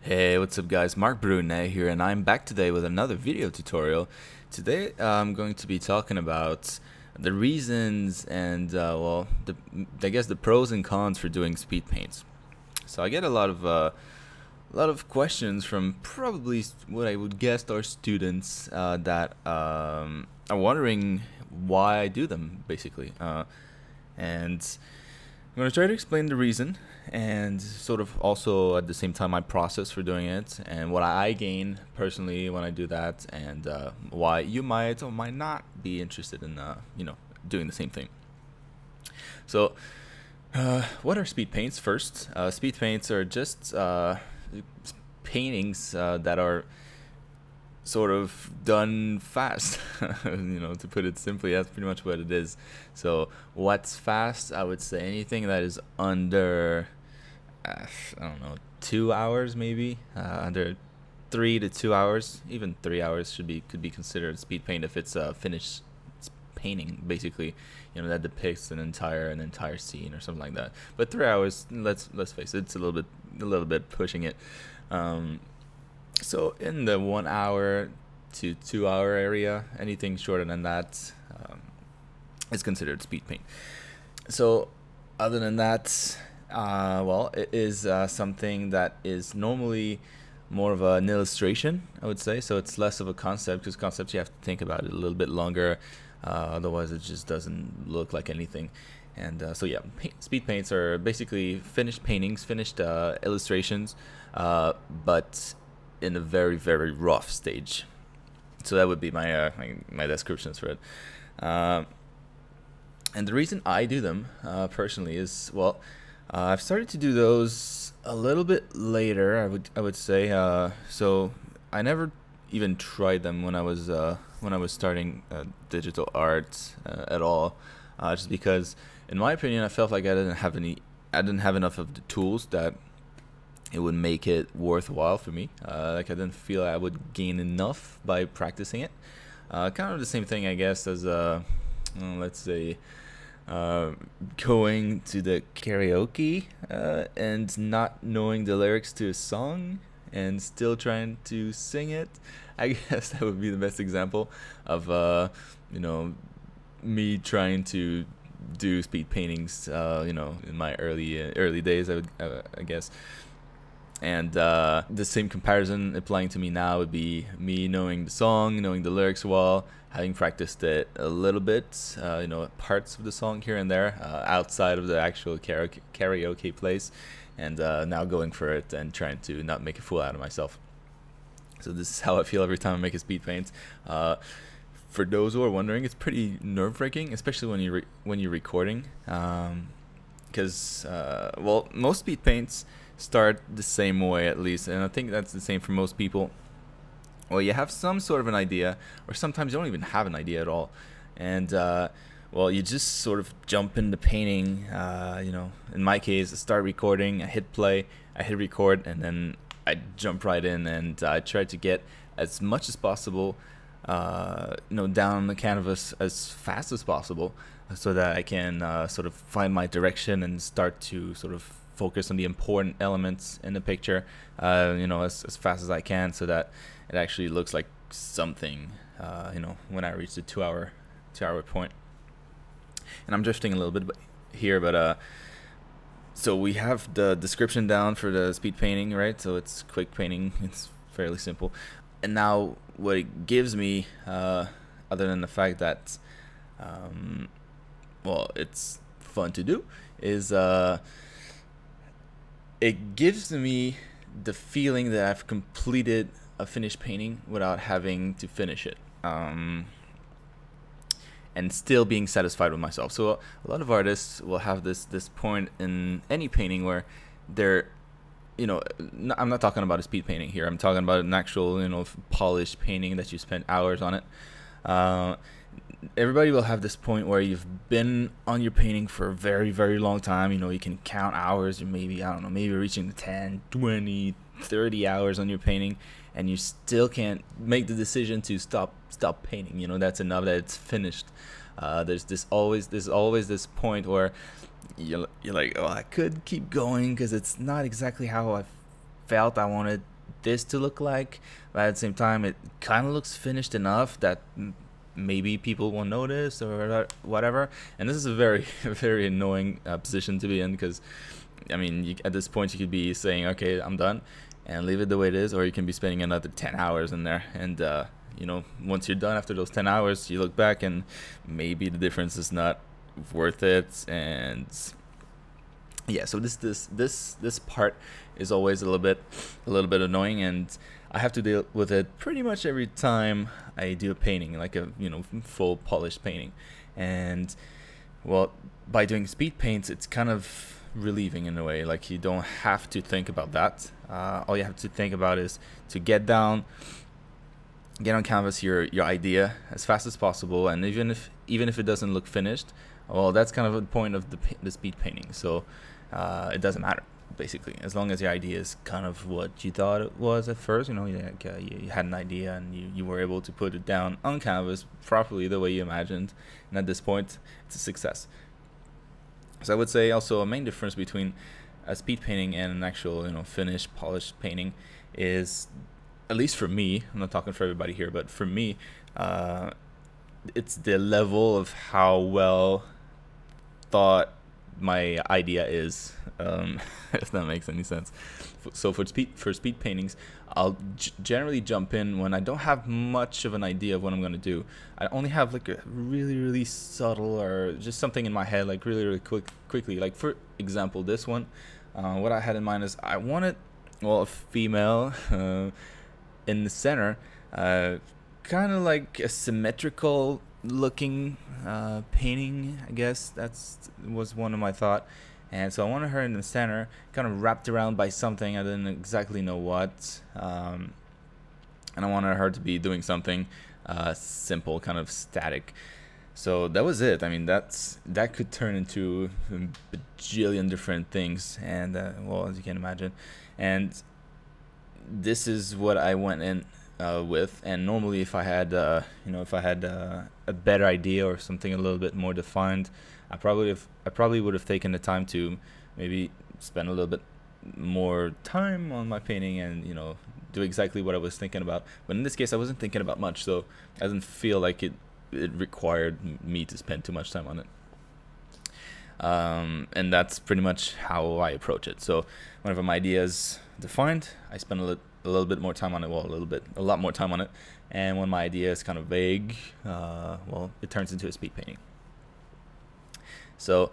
Hey, what's up guys, Marc Brunet here, and I'm back today with another video tutorial. Today I'm going to be talking about the reasons and I guess the pros and cons for doing speed paints. So I get a lot of questions from probably what I would guess are students that are wondering why I do them, basically. And I'm going to try to explain the reason and sort of also at the same time my process for doing it and what I gain personally when I do that, and why you might or might not be interested in doing the same thing. So what are speed paints? First, speed paints are just paintings that are sort of done fast. To put it simply, that's pretty much what it is. So what's fast? I would say anything that is under I don't know, 2 hours, maybe under 3 to 2 hours. Even 3 hours could be considered speed paint if it's a finished painting, basically, that depicts an entire scene or something like that. But 3 hours, let's face it, it's a little bit pushing it. So in the 1 hour to 2 hour area, anything shorter than that is considered speed paint. So other than that, it is something that is normally more of an illustration, I would say. So it's less of a concept, because concepts you have to think about it a little bit longer, otherwise it just doesn't look like anything. And so yeah, speed paints are basically finished paintings, finished illustrations, but in a very, very rough stage. So that would be my my descriptions for it. And the reason I do them personally is, I've started to do those a little bit later, I would say. So I never even tried them when I was starting digital art at all, just because, in my opinion, I felt like I didn't have enough of the tools that it would make it worthwhile for me. Like I didn't feel I would gain enough by practicing it. Kind of the same thing, I guess, as let's say going to the karaoke and not knowing the lyrics to a song and still trying to sing it. I guess that would be the best example of me trying to do speed paintings in my early days, I guess. And the same comparison applying to me now would be me knowing the song, knowing the lyrics well, having practiced it a little bit, parts of the song here and there, outside of the actual karaoke place, and now going for it and trying to not make a fool out of myself. So this is how I feel every time I make a speed paint. For those who are wondering, it's pretty nerve-wracking, especially when you're recording, because most speed paints start the same way, at least, and I think that's the same for most people. Well, you have some sort of an idea, or sometimes you don't even have an idea at all, and you just sort of jump into painting. In my case, I start recording, I hit play, I hit record, and then I jump right in, and I try to get as much as possible down on the canvas as fast as possible, so that I can sort of find my direction and start to sort of focus on the important elements in the picture, as fast as I can, so that it actually looks like something, when I reach the 2 hour point. And I'm drifting a little bit here, but so we have the description down for the speed painting, right? So it's quick painting, it's fairly simple. And now what it gives me, other than the fact that it's fun to do, is it gives me the feeling that I've completed a finished painting without having to finish it, and still being satisfied with myself. So a lot of artists will have this point in any painting where they're, I'm not talking about a speed painting here, I'm talking about an actual, polished painting that you spent hours on it. Everybody will have this point where you've been on your painting for a very, very long time. You can count hours, or maybe, I don't know, maybe reaching the 10, 20, 30 hours on your painting, and you still can't make the decision to stop painting. That's enough, that it's finished. There's always this point where you're like, oh, I could keep going because it's not exactly how I felt I wanted this to look like, but at the same time it kind of looks finished enough that maybe people won't notice or whatever. And this is a very very annoying position to be in, because I mean, at this point you could be saying, okay, I'm done, and leave it the way it is, or you can be spending another 10 hours in there, and you know, once you're done after those 10 hours, you look back and maybe the difference is not worth it. And yeah, so this part is always a little bit annoying, and I have to deal with it pretty much every time I do a painting, like a, you know, full polished painting. And well, by doing speed paints, it's kind of relieving in a way. Like, you don't have to think about that. All you have to think about is to get on canvas your idea as fast as possible, and even if it doesn't look finished, well, that's kind of the point of the speed painting. So it doesn't matter, basically, as long as your idea is kind of what you thought it was at first. You know, like, you had an idea and you were able to put it down on canvas properly the way you imagined, and at this point it's a success. So I would say also a main difference between a speed painting and an actual, you know, finished polished painting is, at least for me, I'm not talking for everybody here, but for me, it's the level of how well thought my idea is, if that makes any sense. So for speed paintings, I'll generally jump in when I don't have much of an idea of what I'm gonna do. I only have like a really subtle, or just something in my head, like really quickly. Like, for example, this one, what I had in mind is I wanted, well, a female in the center, kind of like a symmetrical looking painting, I guess. Was one of my thought. And so I wanted her in the center, kind of wrapped around by something, I didn't exactly know what, and I wanted her to be doing something simple, kind of static. So that was it. I mean, that could turn into a bajillion different things, and well, as you can imagine. And this is what I went in with. And normally, if I had you know, if I had a better idea or something a little bit more defined, I probably would have taken the time to maybe spend a little bit more time on my painting and, you know, do exactly what I was thinking about. But in this case, I wasn't thinking about much, so I didn't feel like it required me to spend too much time on it. And that's pretty much how I approach it. So whenever my idea is defined, I spend a little bit more time on it. Well, a lot more time on it. And when my idea is kind of vague, well, it turns into a speed painting. So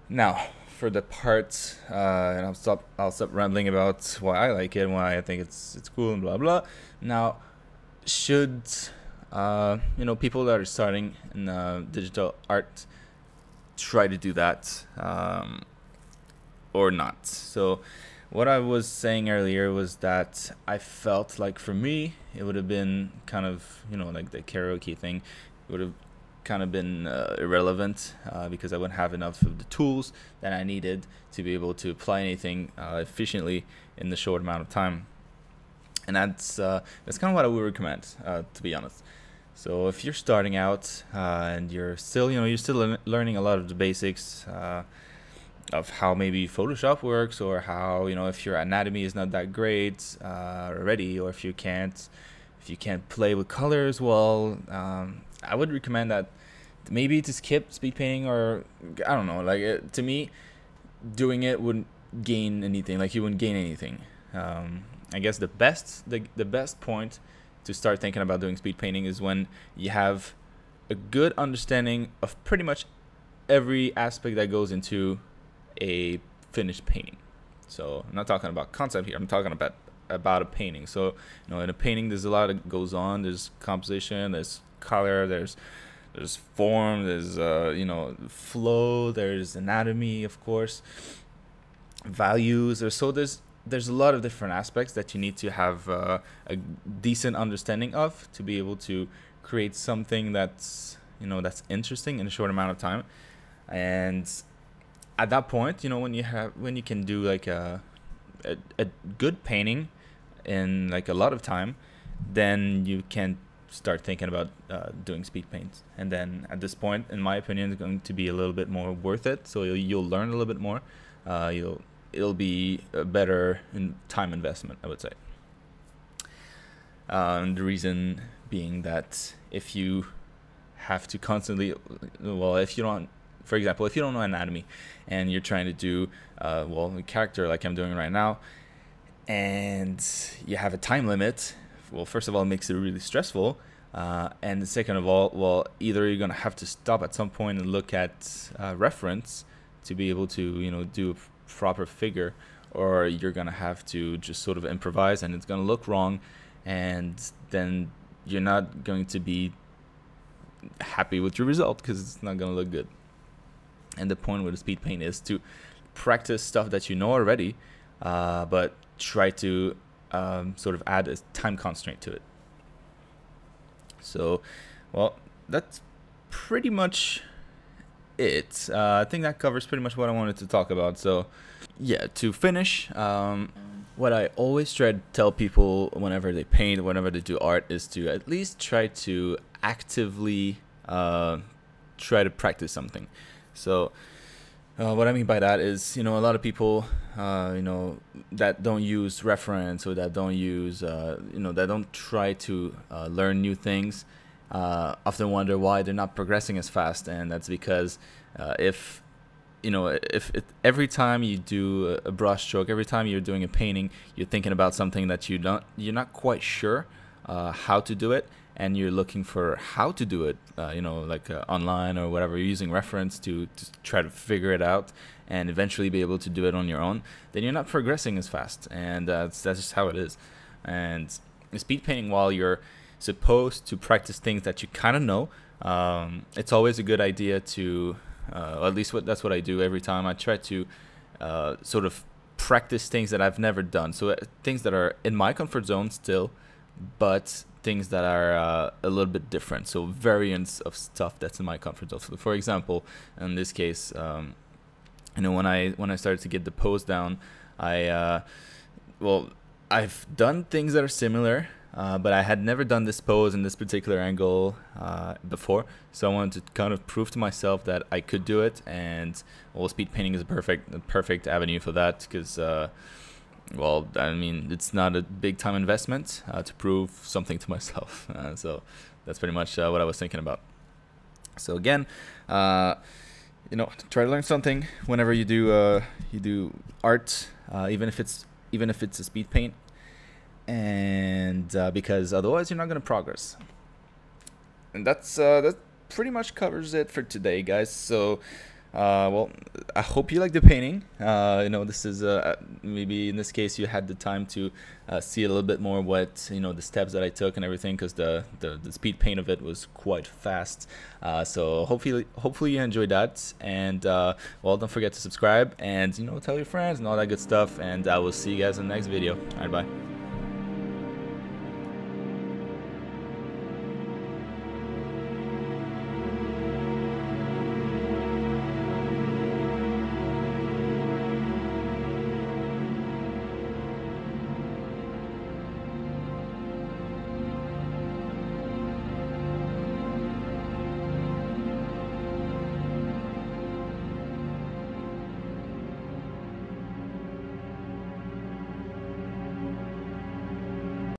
now for the parts, and I'll stop rambling about why I like it, why I think it's cool, and blah blah. Now, should you know, people that are starting in digital art try to do that or not? So what I was saying earlier was that I felt like, for me, it would have been kind of, you know, like the karaoke thing. It would have kind of been irrelevant because I wouldn't have enough of the tools that I needed to be able to apply anything efficiently in the short amount of time. And that's kind of what I would recommend, to be honest. So if you're starting out and you're still, you know, learning a lot of the basics of how maybe Photoshop works, or how, you know, if your anatomy is not that great already, or if you can't play with colors well, I would recommend that maybe to skip speed painting, or I don't know, like to me, doing it wouldn't gain anything. Like, you wouldn't gain anything. I guess the best point to start thinking about doing speed painting is when you have a good understanding of pretty much every aspect that goes into a finished painting. So I'm not talking about concept here, I'm talking about a painting. So, you know, in a painting there's a lot that goes on. There's composition, there's color, there's form, there's you know, flow, there's anatomy, of course, values. There's a lot of different aspects that you need to have a decent understanding of to be able to create something that's, you know, that's interesting in a short amount of time. And at that point, you know, when you can do like a good painting in like a lot of time, then you can start thinking about doing speed paints. And then at this point, in my opinion, it's going to be a little bit more worth it. So you'll learn a little bit more. It'll be a better time investment, I would say. The reason being that if you have to constantly, well, if you don't, for example, if you don't know anatomy and you're trying to do well, a character like I'm doing right now, and you have a time limit, well, first of all, it makes it really stressful, and second of all, well, either you're gonna have to stop at some point and look at reference to be able to, you know, do a proper figure, or you're gonna have to just sort of improvise, and it's gonna look wrong, and then you're not going to be happy with your result because it's not gonna look good. And the point with the speed paint is to practice stuff that you know already, but try to sort of add a time constraint to it. So, well, that's pretty much it. I think that covers pretty much what I wanted to talk about. So, yeah, to finish, what I always try to tell people whenever they paint, whenever they do art, is to at least try to actively try to practice something. So what I mean by that is, you know, a lot of people, you know, that don't use reference, or that don't use, you know, that don't try to learn new things, often wonder why they're not progressing as fast. And that's because if every time you do a brush stroke, every time you're doing a painting, you're thinking about something that you're not quite sure how to do it, and you're looking for how to do it, you know, like online or whatever, you're using reference to try to figure it out and eventually be able to do it on your own, then you're not progressing as fast. And that's just how it is. And speed painting, while you're supposed to practice things that you kind of know, it's always a good idea to, at least that's what I do every time. I try to sort of practice things that I've never done. So things that are in my comfort zone still, but things that are a little bit different. So variants of stuff that's in my comfort zone. So for example, in this case, you know, when I started to get the pose down, I've done things that are similar, but I had never done this pose in this particular angle before. So I wanted to kind of prove to myself that I could do it, and well, speed painting is a perfect avenue for that, because well, I mean, it's not a big time investment to prove something to myself. So that's pretty much what I was thinking about. So again, you know, try to learn something whenever you do art, even if it's a speed paint, and because otherwise you're not gonna progress. And that pretty much covers it for today, guys. So well, I hope you like the painting. You know, this is maybe in this case you had the time to see a little bit more what, you know, the steps that I took and everything, because the speed paint of it was quite fast. So hopefully you enjoyed that. And well, don't forget to subscribe, and, you know, tell your friends and all that good stuff. And I will see you guys in the next video. All right, bye.